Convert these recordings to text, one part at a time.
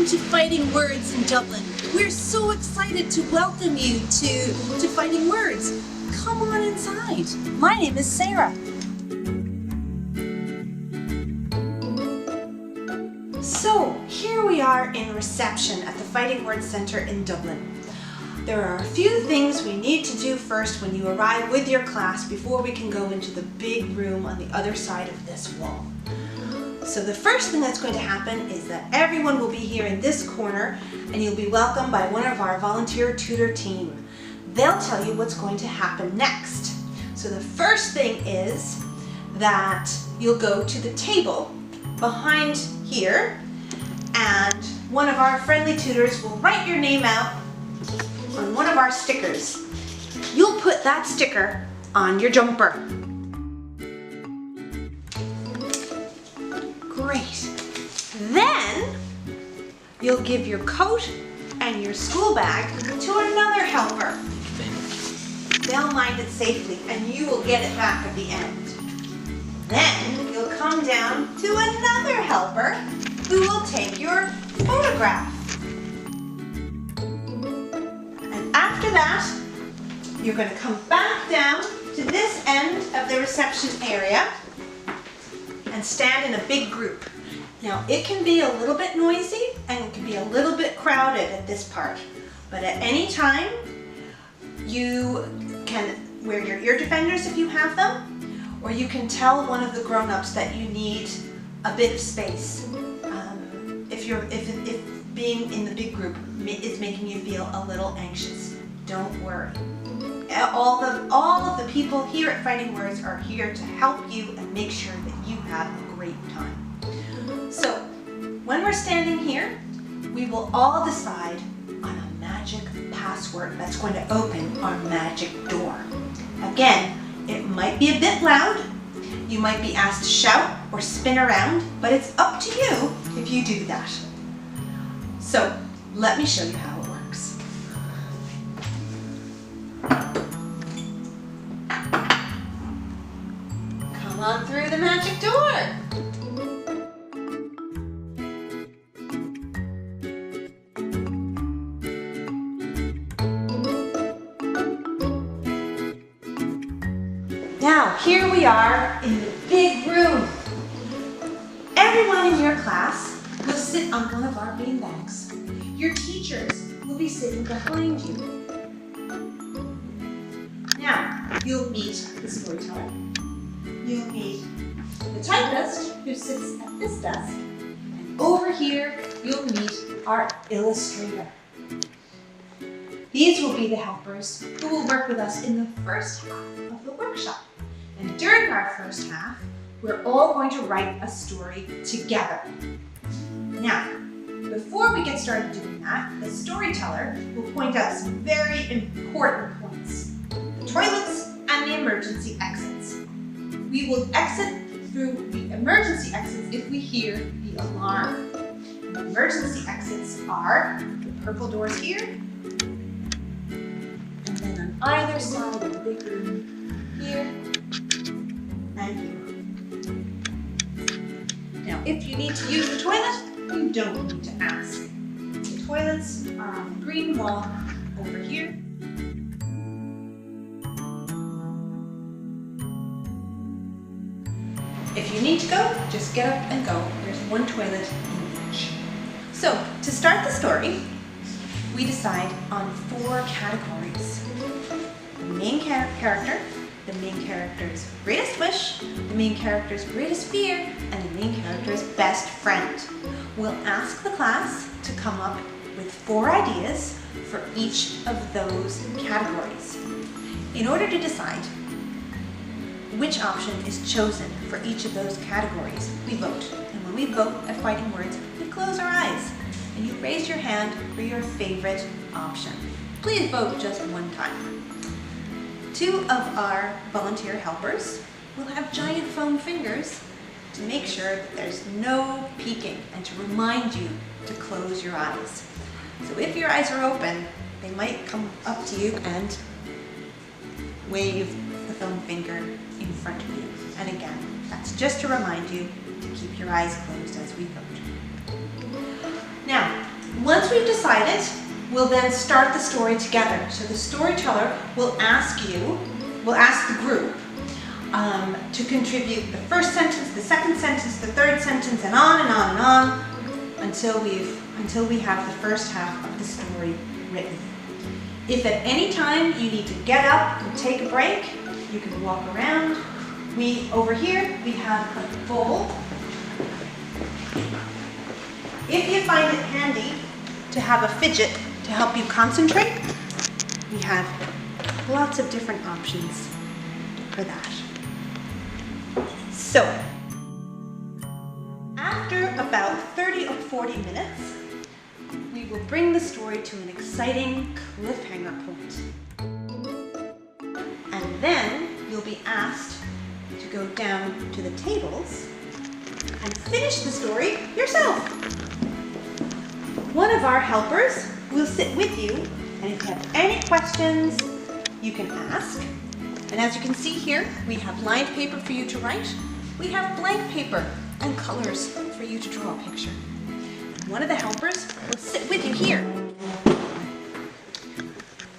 Welcome to Fighting Words in Dublin. We're so excited to welcome you to Fighting Words. Come on inside. My name is Sarah. So here we are in reception at the Fighting Words Centre in Dublin. There are a few things we need to do first when you arrive with your class before we can go into the big room on the other side of this wall. So the first thing that's going to happen is that everyone will be here in this corner and you'll be welcomed by one of our volunteer tutor team. They'll tell you what's going to happen next. So the first thing is that you'll go to the table behind here and one of our friendly tutors will write your name out on one of our stickers. You'll put that sticker on your jumper. Great. Then you'll give your coat and your school bag to another helper. They'll mind it safely and you will get it back at the end. Then you'll come down to another helper who will take your photograph. And after that, you're going to come back down to this end of the reception area and stand in a big group. Now it can be a little bit noisy and it can be a little bit crowded at this part, but at any time you can wear your ear defenders if you have them, or you can tell one of the grown-ups that you need a bit of space if being in the big group is making you feel a little anxious. Don't worry. All of the people here at Fighting Words are here to help you and make sure that you have a great time. So, when we're standing here, we will all decide on a magic password that's going to open our magic door. Again, it might be a bit loud. You might be asked to shout or spin around, but it's up to you if you do that. So, let me show you how it works. Come on through the magic door. Now, here we are in the big room. Everyone in your class will sit on one of our beanbags. Your teachers will be sitting behind you. Now, you'll meet the storyteller. You'll meet the typist who sits at this desk. And over here, you'll meet our illustrator. These will be the helpers who will work with us in the first half of the workshop. And during our first half, we're all going to write a story together. Now, before we get started doing that, the storyteller will point out some very important points: the toilets and the emergency exits. We will exit through the emergency exits if we hear the alarm. And the emergency exits are the purple doors here, and then on either side of the big room, here and here. Now, if you need to use the toilet, you don't need to ask. The toilets are on the green wall over here. If you need to go, just get up and go. There's one toilet in each. So, to start the story, we decide on 4 categories: the main character, the main character's greatest wish, the main character's greatest fear, and the main character's best friend. We'll ask the class to come up with 4 ideas for each of those categories. In order to decide which option is chosen for each of those categories, we vote. And when we vote at Fighting Words, we close our eyes and you raise your hand for your favorite option. Please vote just one time. 2 of our volunteer helpers will have giant foam fingers to make sure that there's no peeking and to remind you to close your eyes. So if your eyes are open, they might come up to you and wave the foam finger in front of you. And again, that's just to remind you to keep your eyes closed as we vote. Now, Once we've decided, we'll then start the story together. So the storyteller will ask the group to contribute the first sentence, the second sentence, the third sentence, and on and on and on until we have the first half of the story written. If at any time you need to get up and take a break, you can walk around. Over here, we have a bowl. If you find it handy to have a fidget to help you concentrate, we have lots of different options for that. So, after about 30 or 40 minutes, we will bring the story to an exciting cliffhanger point. And then you'll be asked to go down to the tables and finish the story yourself. One of our helpers will sit with you, and if you have any questions, you can ask. And as you can see here, we have lined paper for you to write. We have blank paper and colors for you to draw a picture. One of the helpers will sit with you here.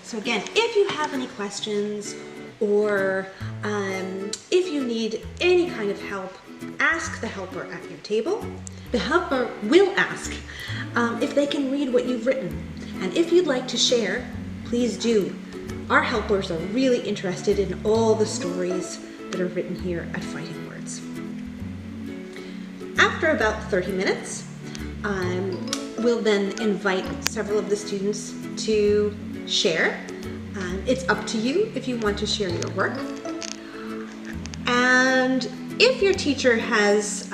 So again, if you have any questions or if you need any kind of help, ask the helper at your table. The helper will ask if they can read what you've written. And if you'd like to share, please do. Our helpers are really interested in all the stories that are written here at Fighting Words. After about 30 minutes, we'll then invite several of the students to share. It's up to you if you want to share your work. And if your teacher has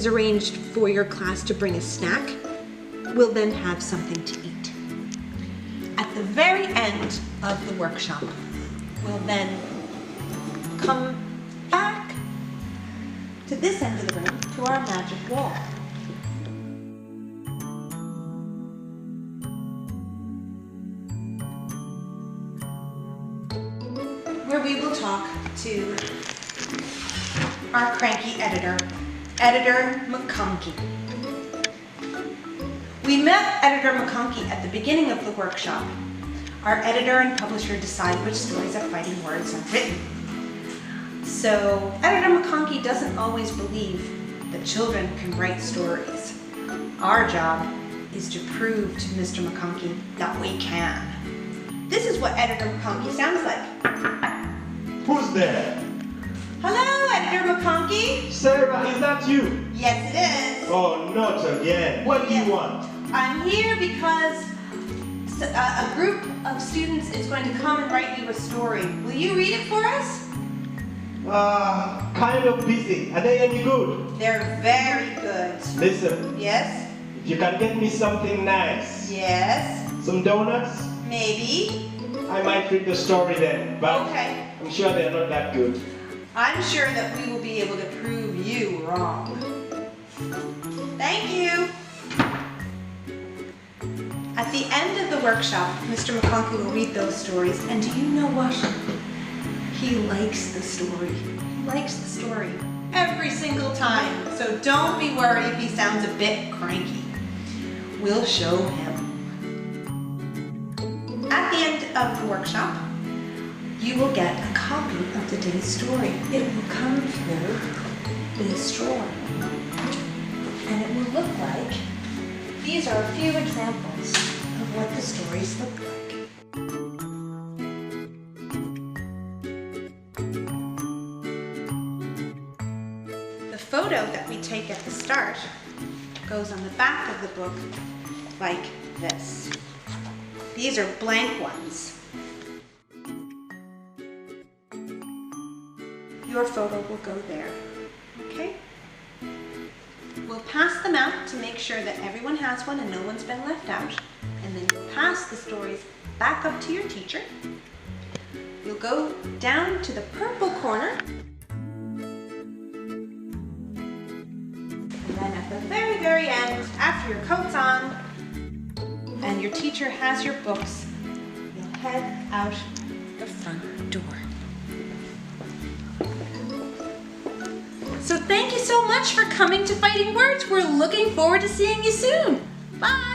arranged for your class to bring a snack, we'll then have something to eat. At the very end of the workshop, we'll then come back to this end of the room to our magic wall. Where we will talk to our cranky editor, Editor McConkey. We met Editor McConkey at the beginning of the workshop. Our editor and publisher decide which stories of Fighting Words are written. So Editor McConkey doesn't always believe that children can write stories. Our job is to prove to Mr. McConkey that we can. This is what Editor McConkey sounds like. Who's there? Hello, Editor McConkey. Sarah, is that you? Yes, it is. Oh, not again. What do you want? I'm here because a group of students is going to come and write you a story. Will you read it for us? Kind of busy. Are they any good? They're very good. Listen. Yes? If you can get me something nice. Yes? Some donuts? Maybe? I might read the story then, but okay. I'm sure they're not that good. I'm sure that we will be able to prove you wrong. Thank you. At the end of the workshop, Mr. McConkey will read those stories, and do you know what? He likes the story. He likes the story every single time, so don't be worried if he sounds a bit cranky. We'll show him. At the end of the workshop, you will get a copy of the day's story. It will come through this drawer. And it will look like, these are a few examples of what the stories look like. The photo that we take at the start goes on the back of the book like this. These are blank ones. Your photo will go there, okay? We'll pass them out to make sure that everyone has one and no one's been left out. And then you'll pass the stories back up to your teacher. You'll go down to the purple corner. And then at the very, very end, after your coat's on and your teacher has your books, you'll head out the front door. So thank you so much for coming to Fighting Words. We're looking forward to seeing you soon. Bye.